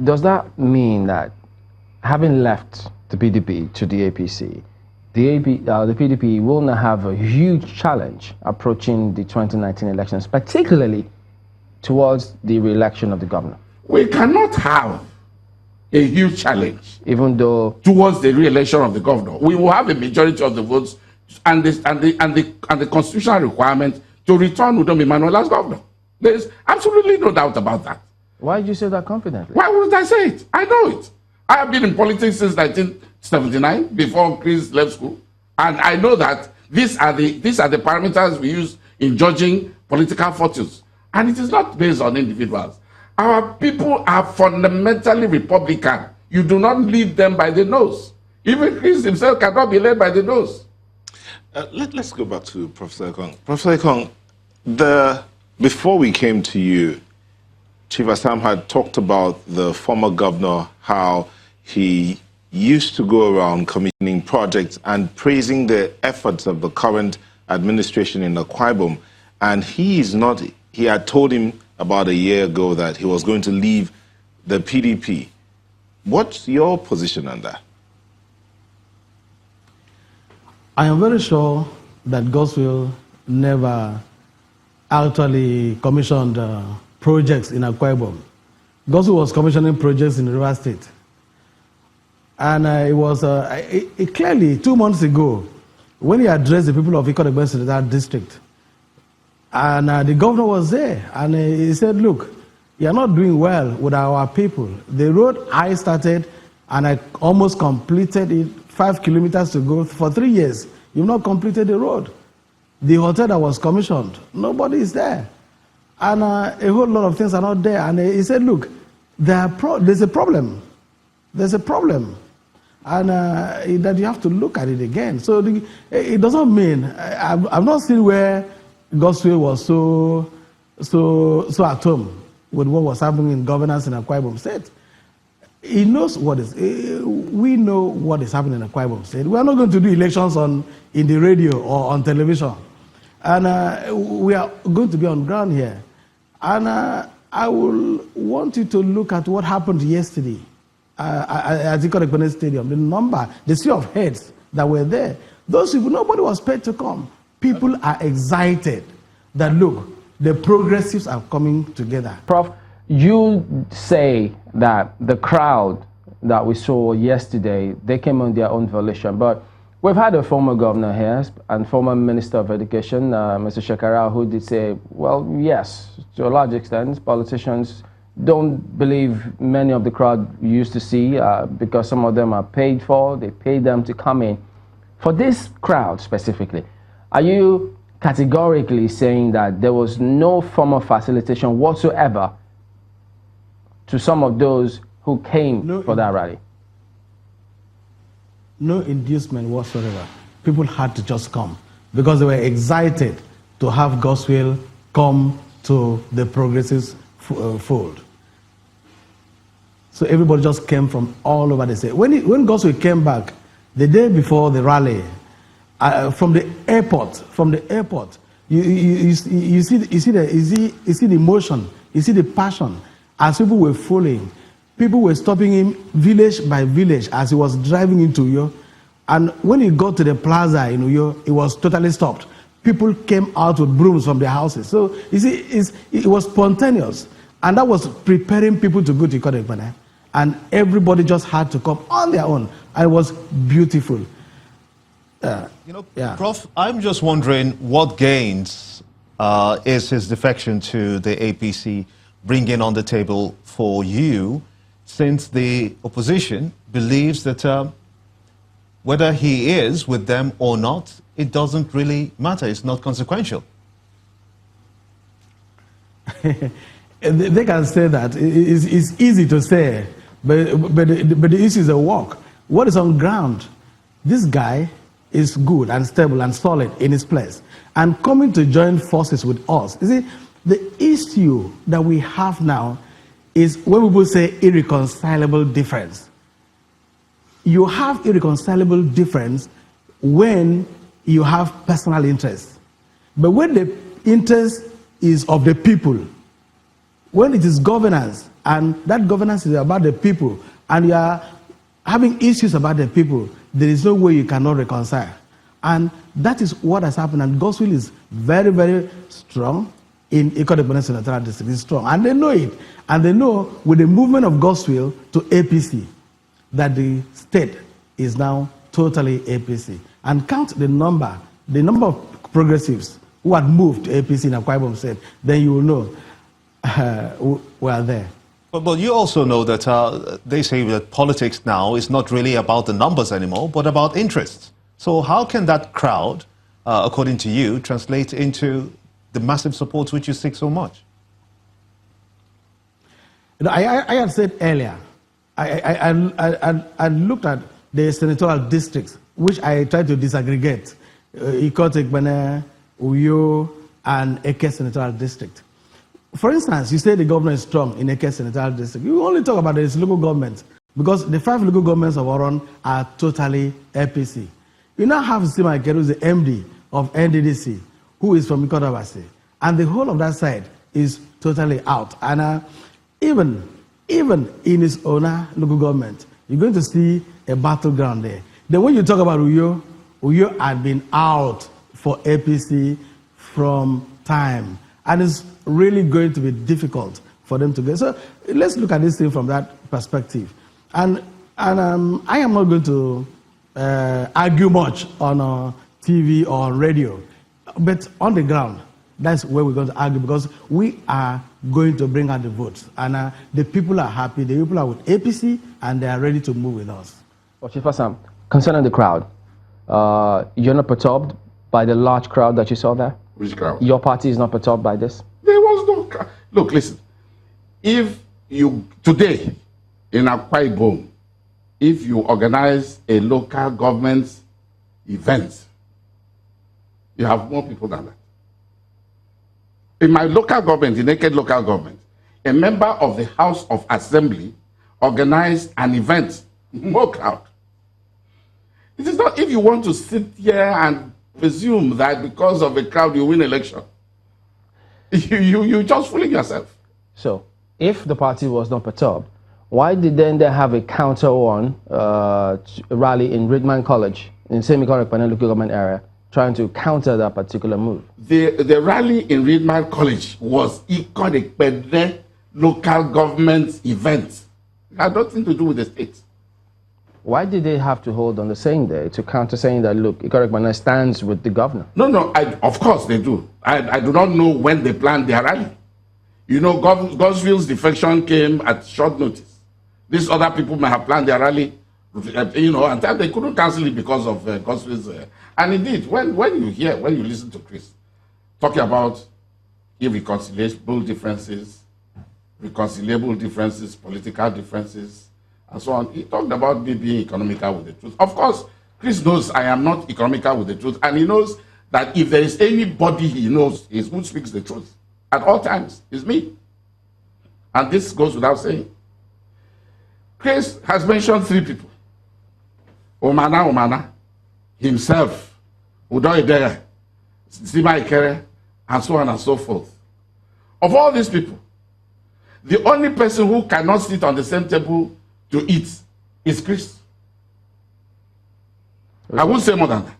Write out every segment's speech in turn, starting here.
does that mean that having left the PDP to the APC, the PDP will not have a huge challenge approaching the 2019 elections, particularly towards the re-election of the governor? We cannot have a huge challenge, even though towards the re-election of the governor. We will have a majority of the votes and the constitutional requirement to return Udom Emmanuel as governor. There is absolutely no doubt about that. Why did you say that confidently? Why would I say it? I know it. I have been in politics since 1979, before Chris left school, and I know that these are the parameters we use in judging political fortunes, and it is not based on individuals. Our people are fundamentally Republican. You do not lead them by the nose. Even Chris himself cannot be led by the nose. Let's go back to Professor Ekong. Professor Ekong, before we came to you, Chief Assam had talked about the former governor, how he used to go around commissioning projects and praising the efforts of the current administration in Akwa Ibom. And he had told him about a year ago that he was going to leave the PDP. What's your position on that? I am very sure that Goswill never actually commissioned projects in Akwa Ibom. Goswill was commissioning projects in River State. And it was clearly 2 months ago when he addressed the people of Ikot that district. And the governor was there, and he said, look, you're not doing well with our people. The road I started, and I almost completed it, 5 kilometers to go for 3 years. You've not completed the road. The hotel that was commissioned, nobody is there. And a whole lot of things are not there. And he said, look, there's a problem. There's a problem. And that you have to look at it again. So it doesn't mean, I've not seen where Goswill was so at home with what was happening in governance in Akwa Ibom State. He knows what is. We know what is happening in Akwa Ibom State. We are not going to do elections in the radio or on television, and we are going to be on ground here. And I will want you to look at what happened yesterday at Ikot Stadium. The sea of heads that were there. Those people, nobody was paid to come. People are excited that, look, the progressives are coming together. Prof, you say that the crowd that we saw yesterday, they came on their own volition, but we've had a former governor here and former Minister of Education, Mr. Shekara, who did say, well, yes, to a large extent, politicians don't believe many of the crowd used to see because some of them are paid for, they pay them to come in. For this crowd specifically, are you categorically saying that there was no form of facilitation whatsoever to some of those who came for that rally? No inducement whatsoever. People had to just come because they were excited to have Goswill come to the progressives fold. So everybody just came from all over the state. When Goswill came back the day before the rally, from the airport, you see the emotion, you see the passion as people were following. People were stopping him village by village as he was driving into Uyo. And when he got to the plaza in Uyo, it was totally stopped. People came out with brooms from their houses. So you see, it was spontaneous, and that was preparing people to go to Ikot Ekpene. And everybody just had to come on their own, and it was beautiful. Prof, I'm just wondering what gains is his defection to the APC bringing on the table for you, since the opposition believes that whether he is with them or not, it doesn't really matter. It's not consequential. They can say that. It's easy to say, but the issue is a walk. What is on ground? This guy is good and stable and solid in his place and coming to join forces with us. You see, the issue that we have now is when people say irreconcilable difference. You have irreconcilable difference when you have personal interest. But when the interest is of the people, when it is governance, And that governance is about the people. And you are having issues about the people. There is no way you cannot reconcile. And that is what has happened. And Godswill is very, very strong in Ikot Senatorial District. It's strong. And they know it. And they know with the movement of Godswill to APC that the state is now totally APC. And count the number of progressives who had moved to APC in Akwa Ibom State, then you will know we are there. But you also know that they say that politics now is not really about the numbers anymore, but about interests. So how can that crowd, according to you, translate into the massive support which you seek so much? You know, I had said earlier, I looked at the senatorial districts, which I tried to disaggregate, Ikot, Ekpene, Uyo, and Eke Senatorial District. For instance, you say the government is strong in Eke Senatorial District. You only talk about its local government because the 5 local governments of Oron are totally APC. You now have Sima Ikeru, who's the MD of NDDC, who is from Ikot, and the whole of that side is totally out. And even in its own local government, you're going to see a battleground there. Then when you talk about Uyo had been out for APC from time. And it's really going to be difficult for them to get. So let's look at this thing from that perspective. And I am not going to argue much on TV or on radio. But on the ground, that's where we're going to argue because we are going to bring out the votes. And the people are happy. The people are with APC and they are ready to move with us. Well, Chief Assam, concerning the crowd, you're not perturbed by the large crowd that you saw there? Which crowd? Your party is not perturbed by this? There was no crowd. Look, listen. If you, today, in Akwa Ibom, if you organize a local government event, you have more people than that. In my local government, in Naked local government, a member of the House of Assembly organized an event, more crowd. It is not if you want to sit here and presume that because of a crowd you win election. You just fooling yourself. So, if the party was not perturbed, why did then they have a counter one rally in Ridman College, in semi-correct local government area, trying to counter that particular move? The rally in Ridman College was Ikot local government event. It had nothing to do with the state. Why did they have to hold on the same day to counter saying that, look, Ikot stands with the governor? No, of course they do. I do not know when they planned their rally. You know, Godswill's defection came at short notice. These other people may have planned their rally, you know, and they couldn't cancel it because of Godswill's. And indeed, when you listen to Chris talking about irreconcilable differences, reconcilable differences, political differences, and so on, he talked about me being economical with the truth. Of course, Chris knows I am not economical with the truth, and he knows that if there is anybody he knows is who speaks the truth at all times, it's me. And this goes without saying. Chris has mentioned 3 people. Omana, himself, Udoidere, Sima Ikere, and so on and so forth. Of all these people, the only person who cannot sit on the same table to eat is Chris. I won't say more than that.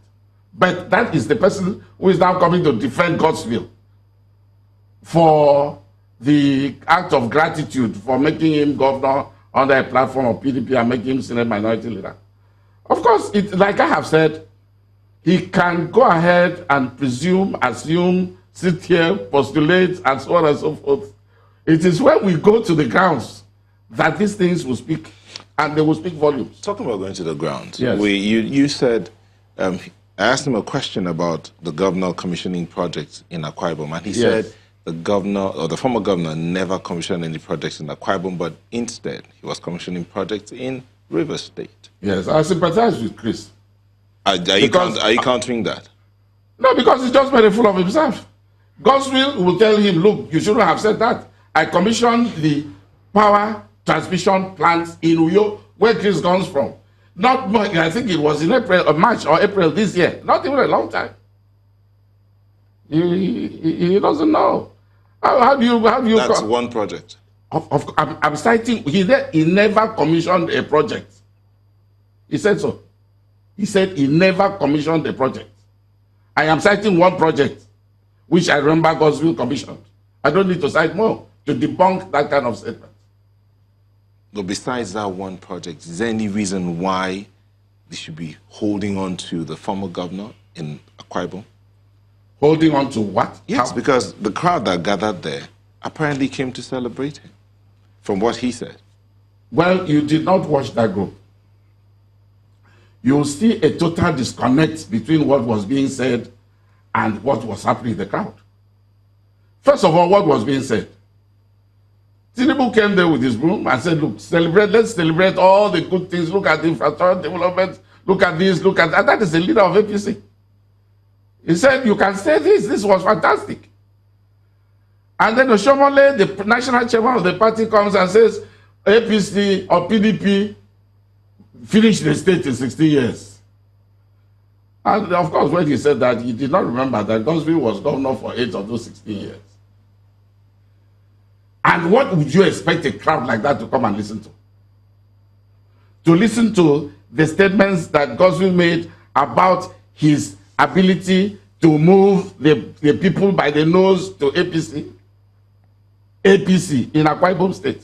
But that is the person who is now coming to defend Godswill for the act of gratitude for making him governor under a platform of PDP and making him Senate Minority Leader. Of course, like I have said, he can go ahead and presume, assume, sit here, postulate, and so on and so forth. It is when we go to the grounds that these things will speak, and they will speak volumes. Talking about going to the grounds, yes. You said, I asked him a question about the governor commissioning projects in Akwa Ibom, and he said the governor, or the former governor, never commissioned any projects in Akwa Ibom, but instead he was commissioning projects in Rivers State. Yes, I sympathize with Chris. Are you countering that? No, because he's just made a fool of himself. Godswill will tell him, look, you shouldn't have said that. I commissioned the power transmission plants in Uyo, where Chris comes from. Not, I think it was in April or March or April this year. Not even a long time. He doesn't know. How do you? That's one project. I'm citing, he never commissioned a project. He said so. He said he never commissioned a project. I am citing one project, which I remember Godswill commissioned. I don't need to cite more to debunk that kind of statement. But besides that one project, is there any reason why they should be holding on to the former governor in Akwa Ibom? Holding on to what? Yes, How? because the crowd that gathered there apparently came to celebrate him, from what he said. Well, you did not watch that group. You'll see a total disconnect between what was being said and what was happening in the crowd. First of all, what was being said? Tinubu came there with his broom and said, look, let's celebrate all the good things. Look at the infrastructure development. Look at this, look at that. That is the leader of APC. He said, you can say this. This was fantastic. And then Oshomole, the national chairman of the party, comes and says, APC or PDP finished the state in 60 years. And of course, when he said that, he did not remember that Godswill was governor for 8 of those 16 years. And what would you expect a crowd like that to come and listen to? To listen to the statements that Godswill made about his ability to move the people by the nose to APC in Akwa Ibom State.